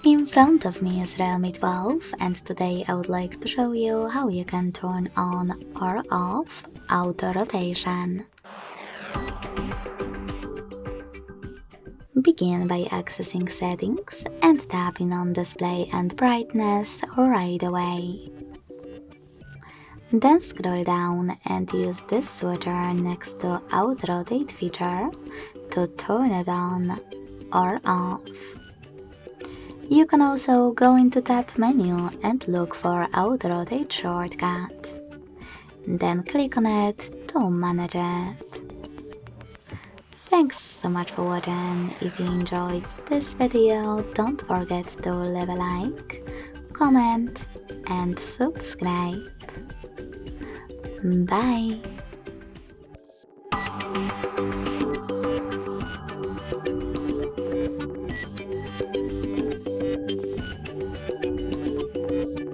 In front of me is Realme 12, and today I would like to show you how you can turn on or off auto rotation. Begin by accessing settings and tapping on display and brightness right away. Then scroll down and use this switcher next to auto rotate feature to turn it on or off. You can also go into Tap menu and look for Auto Rotate shortcut. Then click on it to manage it. Thanks so much for watching. If you enjoyed this video, don't forget to leave a like, comment and subscribe. Bye!